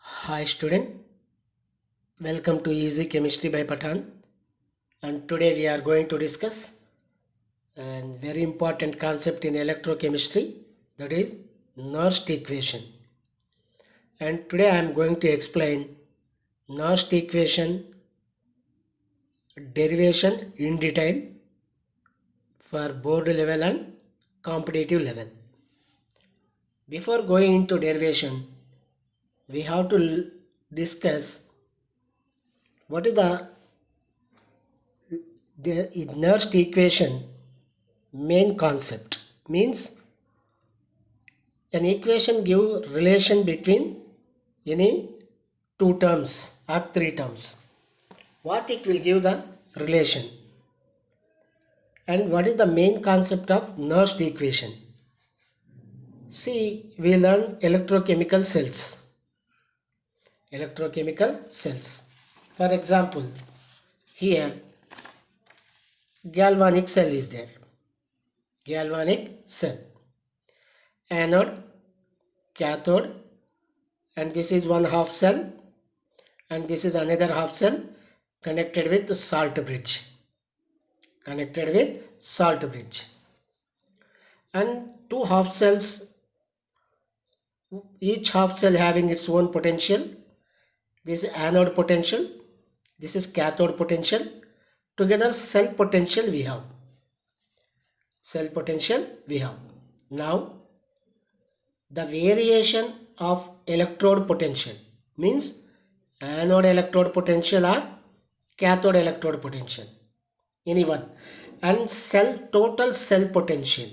Hi student, welcome to Easy Chemistry by Pathan, and today we are going to discuss a very important concept in electrochemistry, that is Nernst equation. And today I am going to explain Nernst equation derivation in detail for board level and competitive level. Before going into derivation, we have to discuss what is the Nernst equation main concept. Means an equation give relation between any two terms or three terms. What it will give the relation, and what is the main concept of Nernst equation? See, we learn electrochemical cells. Electrochemical cells. For example, here galvanic cell is there. Galvanic cell. Anode, cathode, and this is one half cell, and this is another half cell connected with salt bridge. Connected with salt bridge. And two half cells, each half cell having its own potential. This is anode potential, this is cathode potential. Together cell potential we have. Cell potential we have. Now the variation of electrode potential means anode electrode potential or cathode electrode potential, anyone, and total cell potential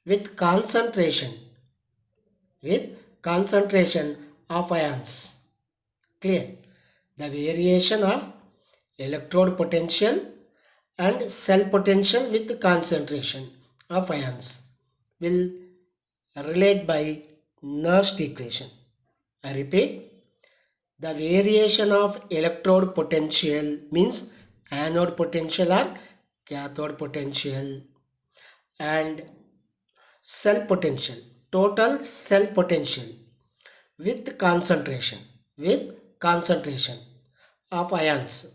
with concentration of ions. Clear? The variation of electrode potential and cell potential with concentration of ions will relate by Nernst equation. I repeat, the variation of electrode potential means anode potential or cathode potential, and cell potential, total cell potential with concentration of ions.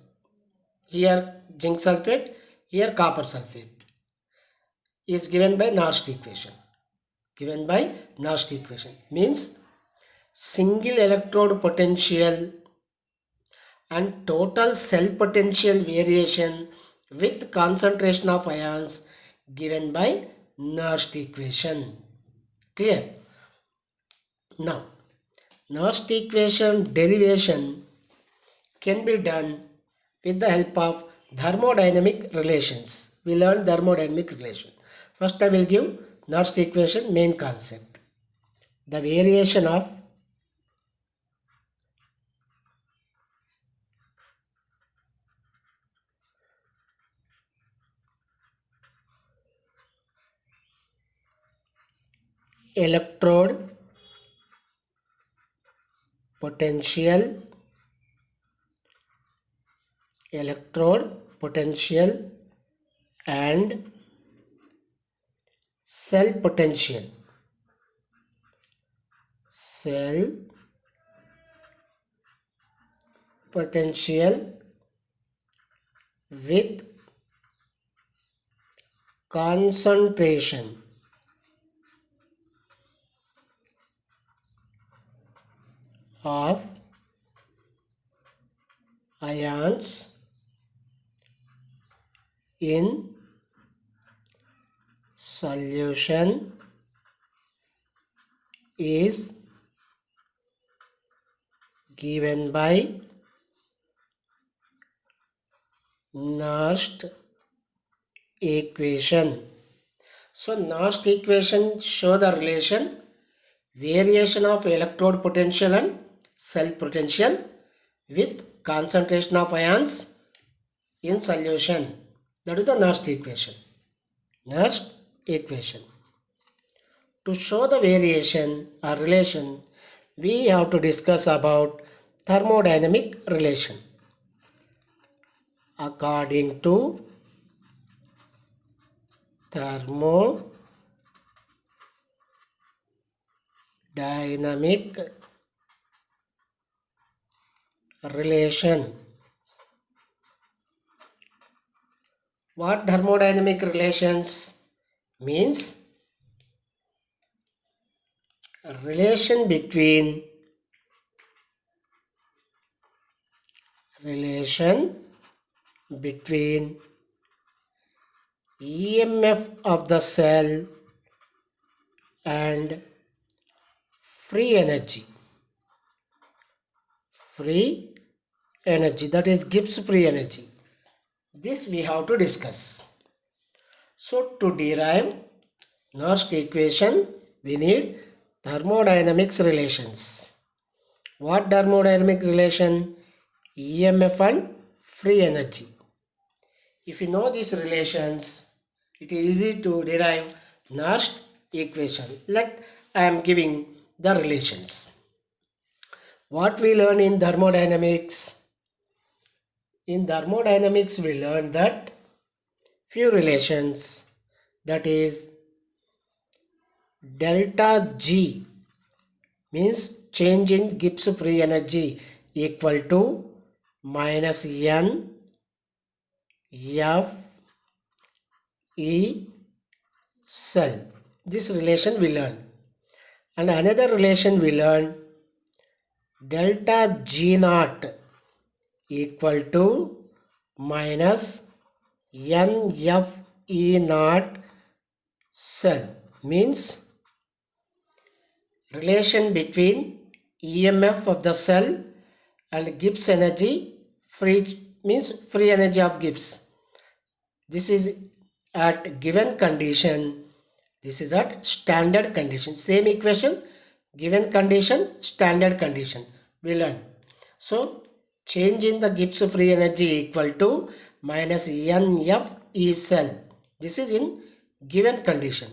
Here zinc sulfate, here copper sulfate is given by Nernst equation. Means single electrode potential and total cell potential variation with concentration of ions given by Nernst equation. Clear? Now, Nernst equation derivation can be done with the help of thermodynamic relations. We learned thermodynamic relation. First I will give Nernst equation main concept. The variation of electrode potential and cell potential with concentration of ions in solution is given by Nernst equation. So Nernst equation show the relation variation of electrode potential and cell potential with concentration of ions in solution. That is the Nernst equation. To show the variation or relation, we have to discuss about thermodynamic relation. According to thermodynamic relation. What thermodynamic relations means? A relation between EMF of the cell and free energy. Free energy, that is Gibbs free energy. This we have to discuss. So to derive Nernst equation, we need thermodynamics relations. What thermodynamic relation? EMF and free energy. If you know these relations, it is easy to derive Nernst equation. Let I am giving the relations. What we learn in thermodynamics? In thermodynamics, we learn that few relations, that is delta G means change in Gibbs free energy equal to minus N F E cell. This relation we learn. And another relation we learn, delta G naught equal to minus N F E naught cell, means relation between EMF of the cell and Gibbs energy, free means free energy of Gibbs. This is at given condition. This is at standard condition. Same equation, given condition, standard condition. We learn. So change in the Gibbs free energy equal to minus NF E cell. This is in given condition.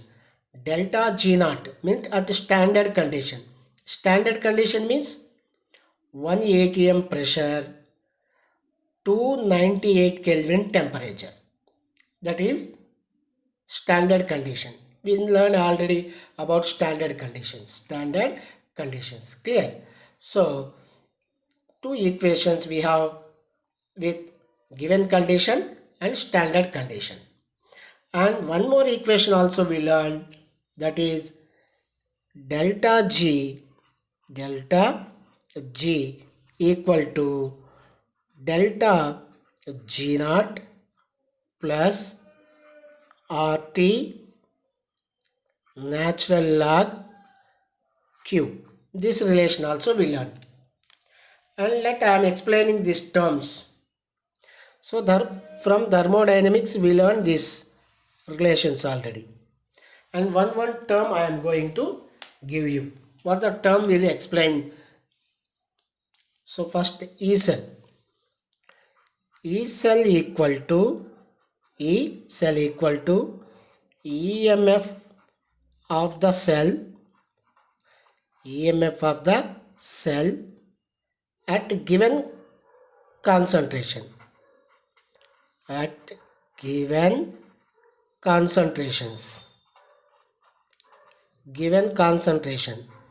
Delta G naught means at standard condition. Standard condition means 1 atm pressure, 298 Kelvin temperature. That is standard condition. We learned already about standard conditions. Standard conditions. Clear? So two equations we have with given condition and standard condition. And one more equation also we learned, that is delta G equal to delta G naught plus RT natural log Q. This relation also we learn. And let I am explaining these terms. So from thermodynamics we learn these relations already. And one term I am going to give you. What the term will explain. So first E cell. E cell equal to EMF of the cell at given concentration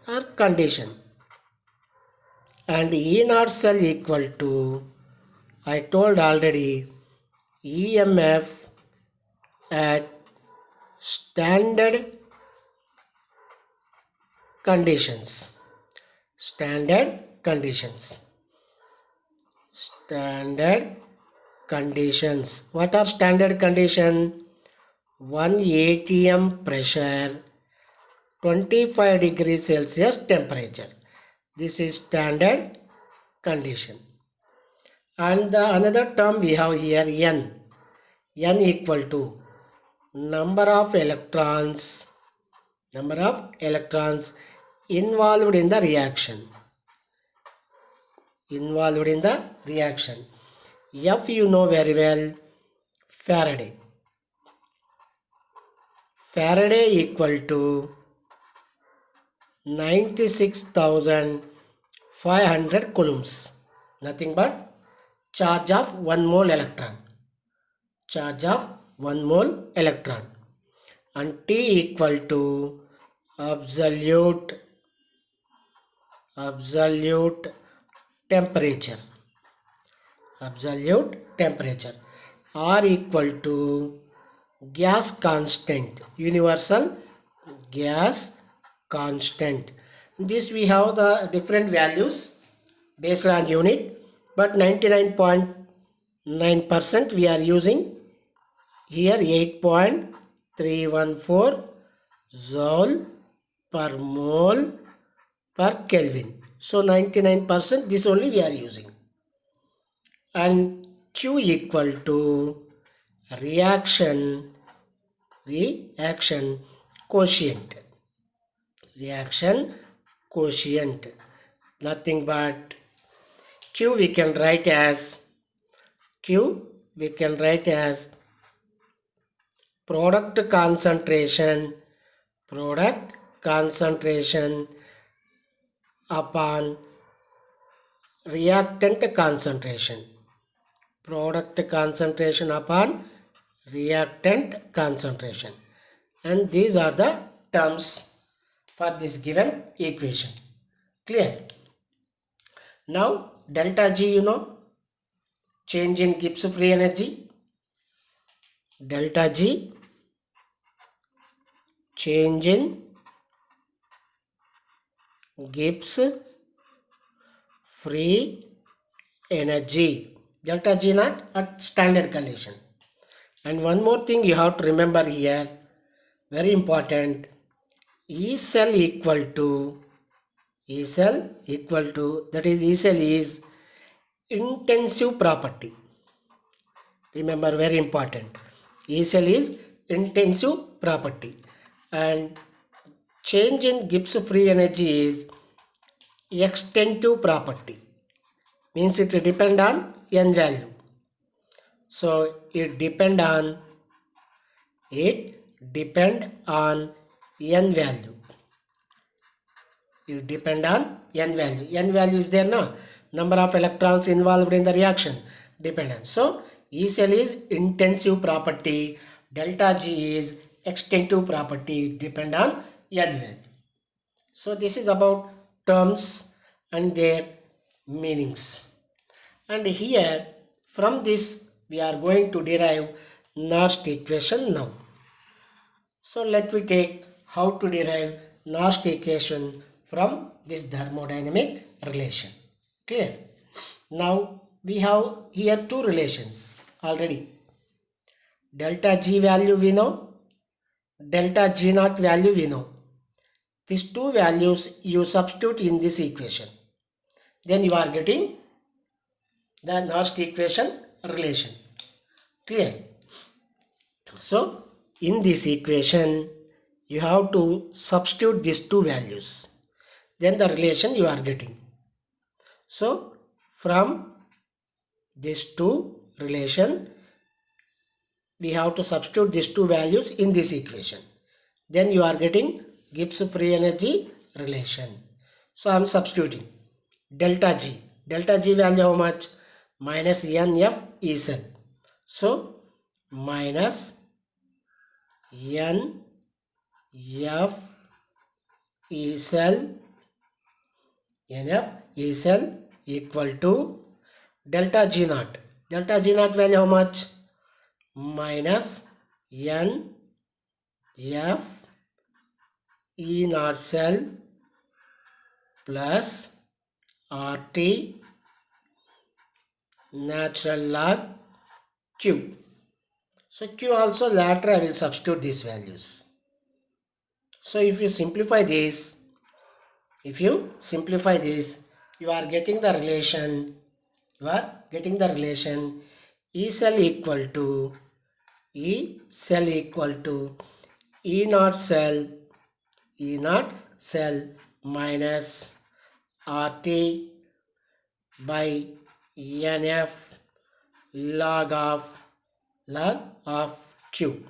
or condition, and E naught cell equal to, I told already, EMF at standard conditions. What are standard condition? 1 atm pressure, 25 degrees Celsius temperature. This is standard condition. And the another term we have here, N equal to number of electrons involved in the reaction. F you know very well, Faraday equal to 96,500 coulombs, nothing but charge of 1 mole electron. And T equal to absolute temperature. absolute temperature. R equal to gas constant, universal gas constant. This we have the different values based on unit, but 99.9% we are using here 8.314 joule per mole per Kelvin. So 99% this only we are using. And Q equal to reaction quotient. Reaction quotient. Nothing but Q we can write as product concentration upon reactant concentration. Product concentration upon reactant concentration. And these are the terms for this given equation. Clear? Now delta G, you know, change in Gibbs free energy. Delta G, change in Gibbs free energy. Delta G naught at standard condition. And one more thing you have to remember here, very important, E cell equal to, that is E cell is intensive property. Remember, very important. E cell is intensive property. And change in Gibbs free energy is extensive property. Means it depend on n value. So it depend on n value. It depend on n value. N value is there now. Number of electrons involved in the reaction dependent. So E cell is intensive property. Delta G is extensive property. Depend on n value. So this is about terms and their meanings. And here from this we are going to derive Nernst equation now. So let me take how to derive Nernst equation from this thermodynamic relation. Clear? Now we have here two relations already. Delta G value we know, delta G naught value we know. These two values you substitute in this equation. Then you are getting the Nernst equation relation. Clear? So in this equation you have to substitute these two values. Then the relation you are getting. So from these two relation we have to substitute these two values in this equation. Then you are getting Gibbs free energy relation. So I am substituting delta G. Delta G value how much? Minus NF E cell. So minus NF E cell equal to delta G naught. Delta G naught value how much? Minus NF E naught cell plus RT natural log Q. So Q also later I will substitute these values. So if you simplify this, you are getting the relation, E cell equal to E naught cell minus RT by NF log of Q.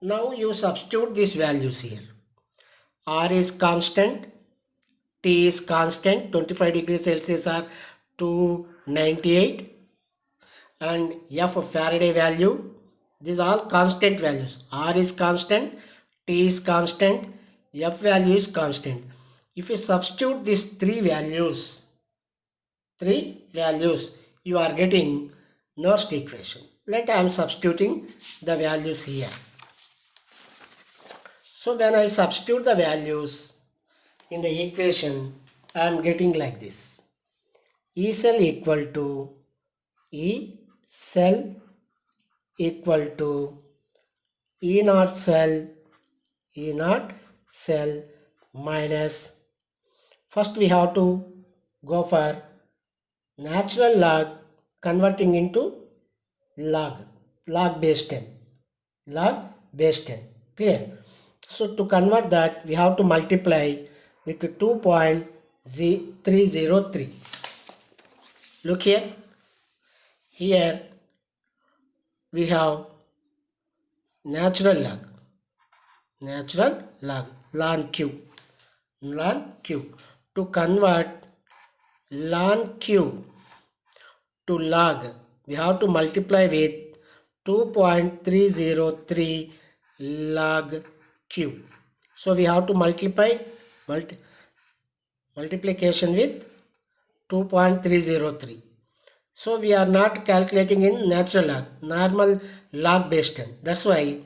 Now you substitute these values here. R is constant, T is constant, 25 degrees Celsius or 298, and F Faraday value, these are all constant values. R is constant, T is constant, F value is constant. If you substitute these three values, three values, you are getting Nernst equation. Let I am substituting the values here. So when I substitute the values in the equation, I am getting like this. E cell equal to E cell equal to E naught cell minus, first we have to go for natural log converting into log base 10, clear. So to convert that, we have to multiply with 2.303. Look here we have natural log ln q. To convert ln q to log, we have to multiply with 2.303 log q. So we have to multiplication with 2.303. So we are not calculating in natural log, normal log base 10. That's why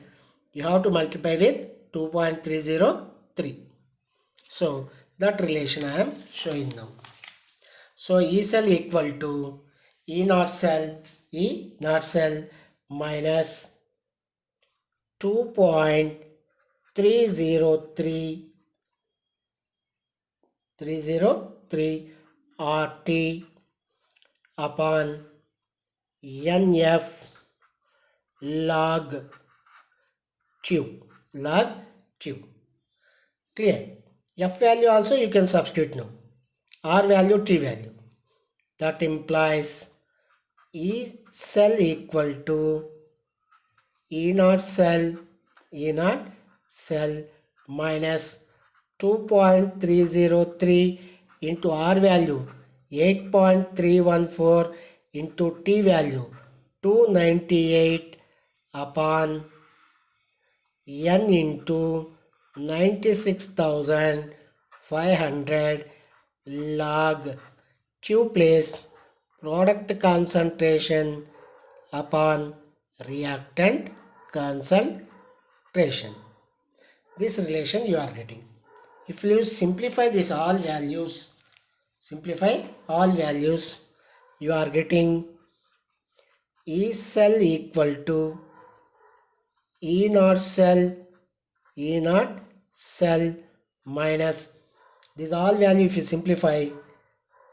you have to multiply with 2.303. So that relation I am showing now. So E cell equal to E naught cell minus 2.303 RT upon NF log Q. Clear? F value also you can substitute now. R value, T value. That implies E cell equal to E naught cell minus 2.303 into R value 8.314 into T value 298 upon N into 96,500 log Q place product concentration upon reactant concentration. This relation you are getting. If you simplify this all values, you are getting E cell equal to E naught cell minus this all value, if you simplify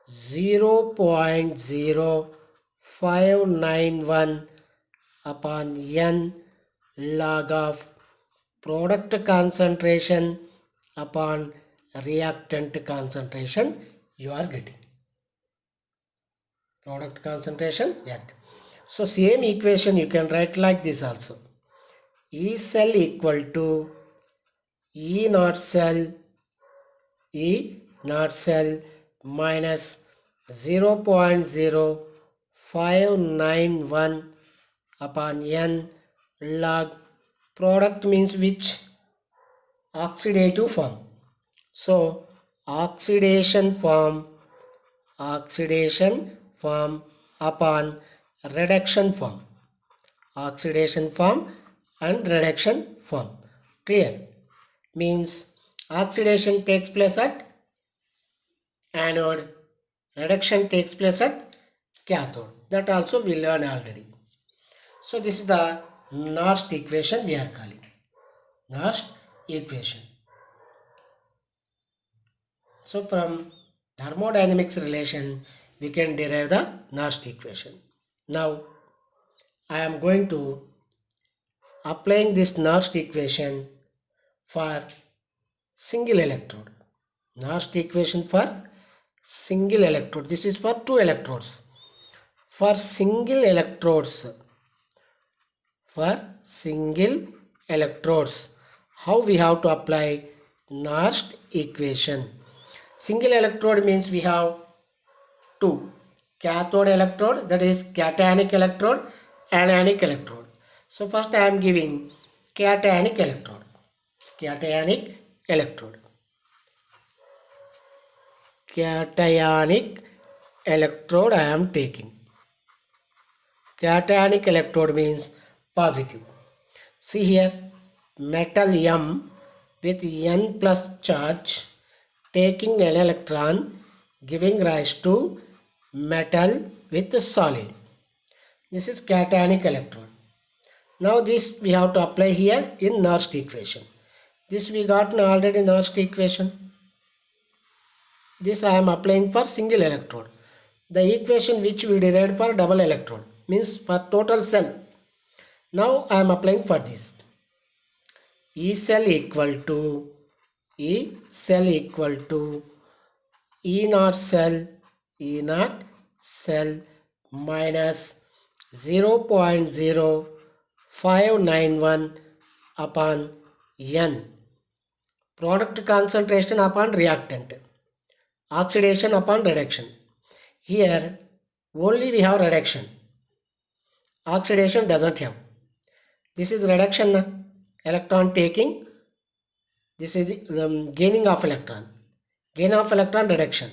0.0591 upon N log of product concentration upon reactant concentration, you are getting product concentration reactant. So same equation you can write like this also. E cell equal to E naught cell minus 0.0591 upon N log product means which? Oxidative form. So oxidation form upon reduction form. Oxidation form and reduction form. Clear? Means oxidation takes place at anode, reduction takes place at cathode. That also we learned already. So this is the Nernst equation we are calling. Nernst equation. So from thermodynamics relation we can derive the Nernst equation. Now I am going to applying this Nernst equation for single electrode. Nernst equation for single electrode. This is for two electrodes. For single electrodes, how we have to apply Nernst equation? Single electrode means we have two. Cathode electrode, that is cationic electrode, anionic electrode. So first I am giving cationic electrode. Cationic electrode I am taking. Cationic electrode means positive. See here, metal M with N plus charge taking an electron giving rise to metal with solid. This is cationic electrode. Now this we have to apply here in Nernst equation. This we got already in Nernst equation. This I am applying for single electrode. The equation which we derived for double electrode means for total cell. Now I am applying for this. E cell equal to E naught cell minus 0.0591 upon N. Product concentration upon reactant. Oxidation upon reduction. Here only we have reduction. Oxidation doesn't have. This is reduction, electron taking. This is gaining of electron. Gain of electron, reduction.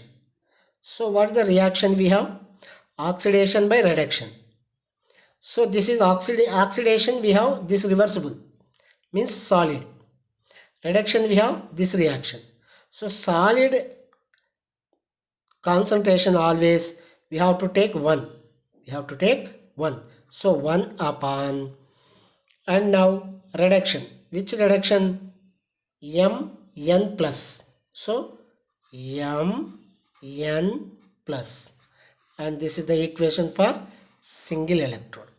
So what is the reaction we have? Oxidation by reduction. So this is oxidation, we have this reversible, means solid. Reduction we have this reaction. So solid concentration always we have to take 1. We have to take 1. So 1 upon, and now reduction. Which reduction? Mn plus. So Mn plus. And this is the equation for single electrode.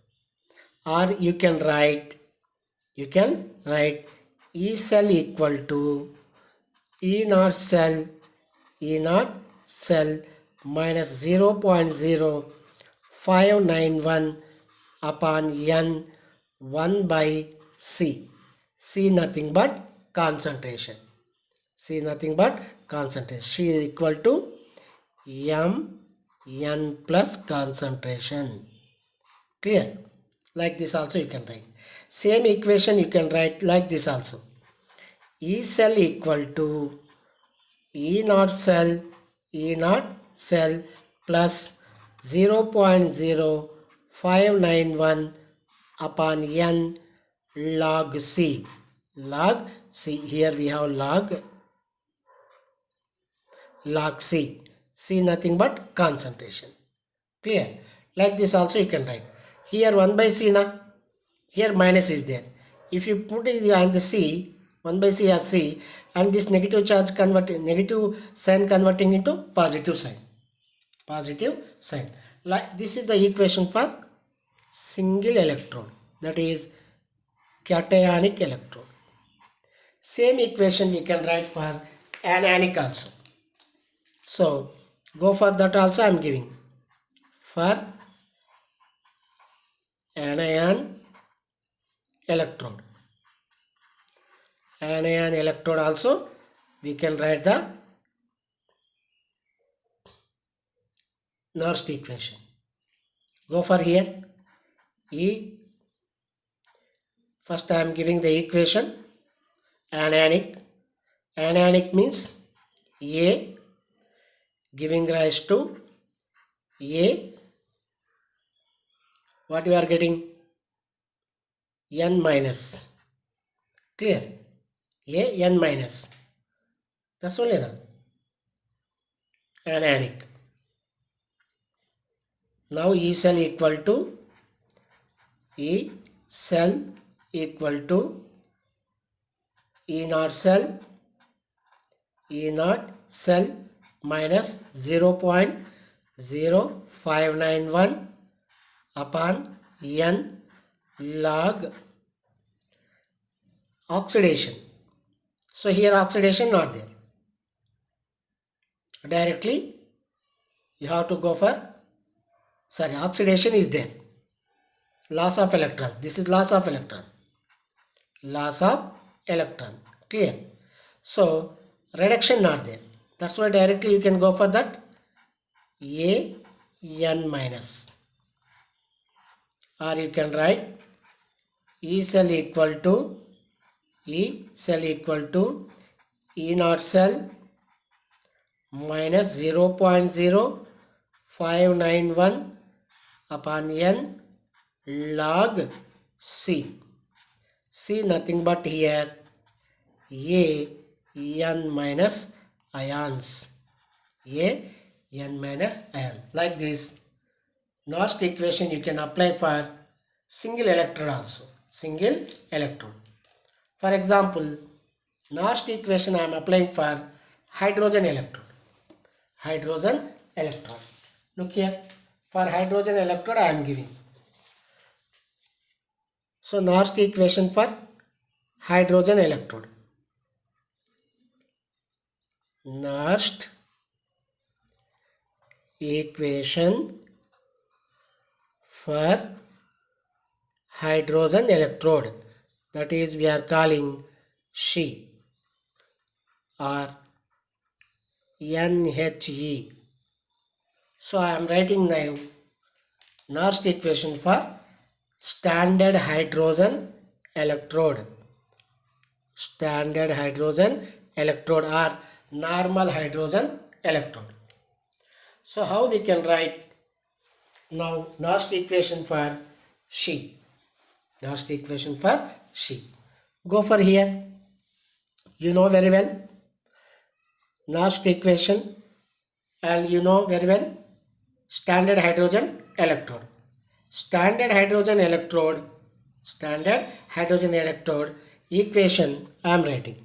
Or you can write E cell equal to E naught cell minus 0.0591 upon N 1 by C. C nothing but concentration. C nothing but concentration. C is equal to Mn plus concentration. Clear? Like this also you can write. Same equation you can write like this also. E cell equal to E naught cell plus 0.0591 upon N log C. Log C. Here we have log C. C nothing but concentration. Clear? Like this also you can write. Here 1 by C na. Here minus is there. If you put it on the C, 1 by C as C, and this negative charge converting, negative sign converting into positive sign. Positive sign. Like this is the equation for single electrode. That is cationic electrode. Same equation we can write for anionic also. So go for that also I am giving. For anion electrode. Anion electrode also we can write the Nernst equation. Go for here. E. First I am giving the equation. Anionic. Anionic means A giving rise to A. What you are getting? N minus. Clear? A N minus. That's only that. Anionic. Now E cell equal to E naught cell minus 0.0591 upon N log oxidation. So here oxidation not there. Directly you have to go for, oxidation is there. Loss of electrons. This is loss of electron. Loss of electron. Clear? So reduction not there. That's why directly you can go for that A N minus. Or you can write E cell equal to E naught cell minus 0.0591 591 upon n log C. C nothing but here A n minus ions. A n minus ion. Like this. Nernst equation you can apply for single electrode also. Single electrode. For example, Nernst equation I am applying for hydrogen electrode. Hydrogen electrode. Look here. For hydrogen electrode I am giving. So Nernst equation for hydrogen electrode. Nernst equation for hydrogen electrode, that is we are calling She or NHE. So I am writing now Nernst equation for standard hydrogen electrode. Standard hydrogen electrode or normal hydrogen electrode. So how we can write now Nernst equation for She? Nernst equation for She. Go for here. You know very well Nernst equation, and you know very well standard hydrogen electrode. Standard hydrogen electrode equation I am writing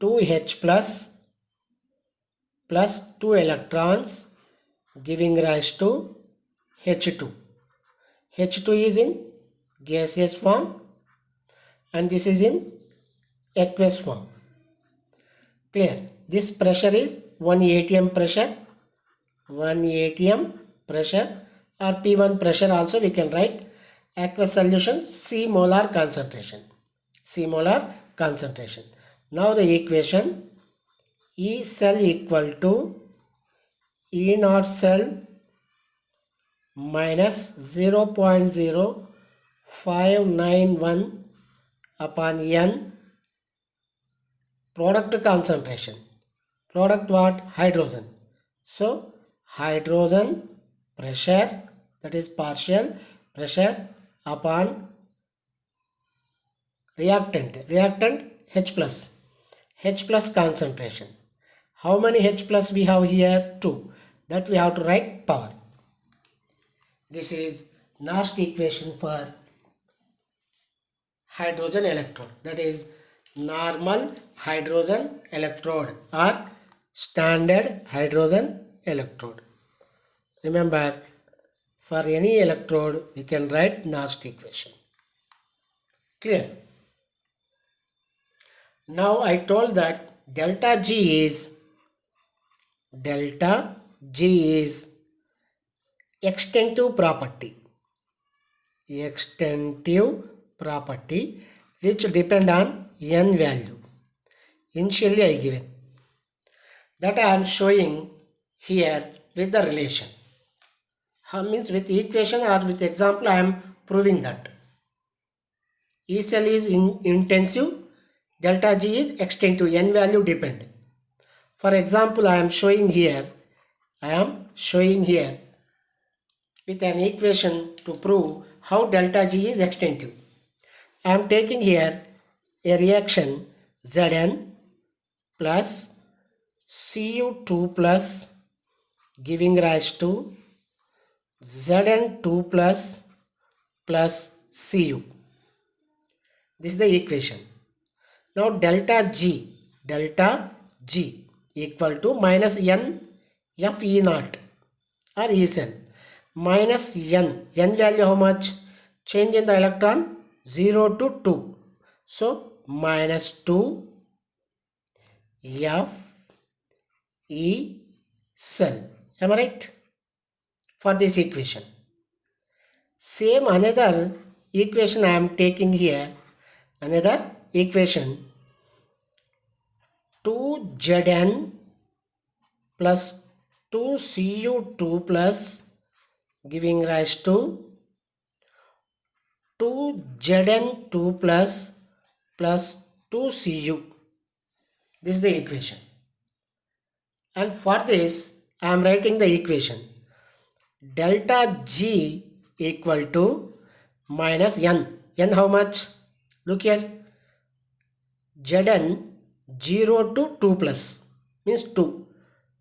2H plus 2 electrons giving rise to H2. H2 is in gaseous form and this is in aqueous form. Clear? This pressure is 1 atm pressure. 1 atm pressure or P1 pressure also we can write. Aqueous solution C molar concentration. C molar concentration. Now the equation E cell equal to E naught cell minus 0.0591 upon N product concentration. Product what? Hydrogen. So hydrogen pressure, that is partial pressure upon reactant H plus concentration. How many H plus we have here? 2. That we have to write power. This is Nernst equation for hydrogen electrode, that is normal hydrogen electrode or standard hydrogen electrode. Remember, for any electrode we can write Nernst equation. Clear? Now I told that delta G is extensive property which depend on n value. Initially I given that I am showing here with the relation. Means with equation or with example I am proving that E cell is intensive, delta G is extensive, n value depend. For example, I am showing here with an equation to prove how delta G is extensive. I am taking here a reaction Zn plus Cu2 plus giving rise to Zn2 plus Cu. This is the equation. Now delta G equal to minus n F E naught or E cell minus n value how much? Change in the electron 0 to 2. So minus 2 F E cell. Am I right? For this equation. Same another equation I am taking here. Another equation 2Zn plus 2Cu2 plus giving rise to 2Zn2 plus 2Cu. This is the equation. And for this I am writing the equation. Delta G equal to minus N. N how much? Look here. Zn 0 to 2 plus means 2.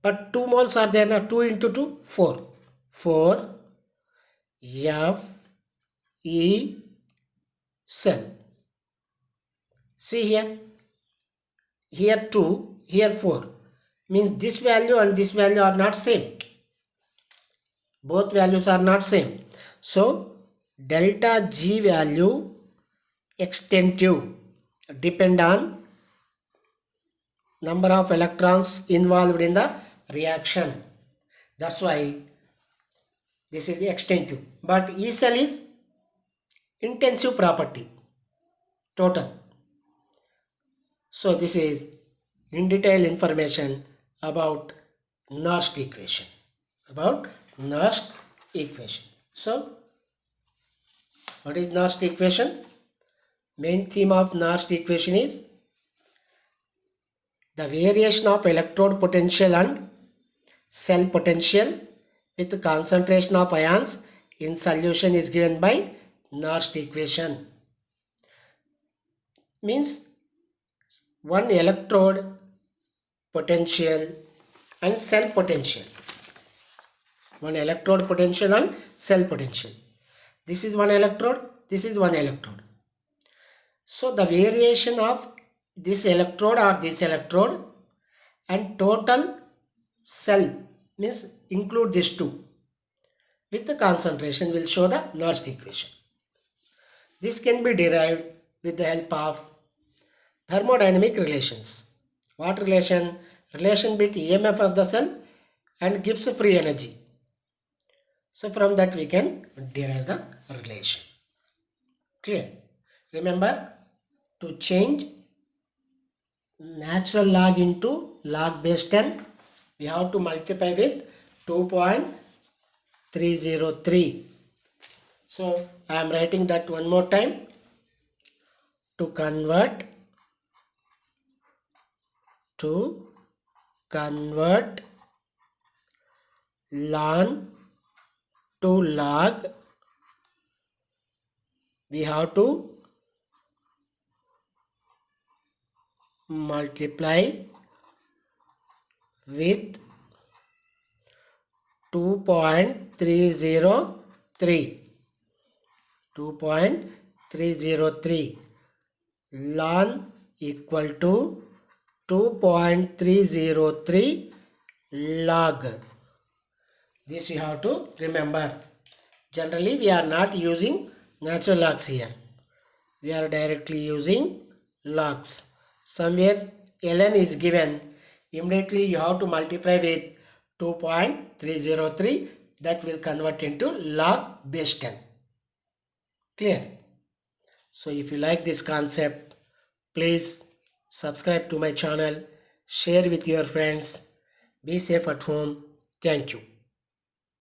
But 2 moles are there now. 2 into 2, 4. 4 F E cell. See here. Here 2, here 4. Means this value and this value are not same. Both values are not same. So delta G value extensive depend on number of electrons involved in the reaction. That's why this is extensive. But E cell is intensive property, total. So this is in detail information about Nernst equation. So what is Nernst equation? Main theme of Nernst equation is the variation of electrode potential and cell potential with concentration of ions in solution is given by Nernst equation. Means one electrode potential and cell potential. One electrode potential and cell potential. This is one electrode, this is one electrode. So the variation of this electrode or this electrode and total cell means include these two with the concentration will show the Nernst equation. This can be derived with the help of thermodynamic relations. What relation? Relation between EMF of the cell and Gibbs free energy. So from that we can derive the relation. Clear? Remember, to change natural log into log base 10, we have to multiply with 2.303. So I am writing that one more time. To convert ln to log, we have to multiply with 2.303. 2.303 ln equal to 2.303 log. This you have to remember. Generally we are not using natural logs here. We are directly using logs. Somewhere ln is given. Immediately you have to multiply with 2.303. That will convert into log base 10. Clear? So if you like this concept, please subscribe to my channel, share with your friends. Be safe at home. Thank you.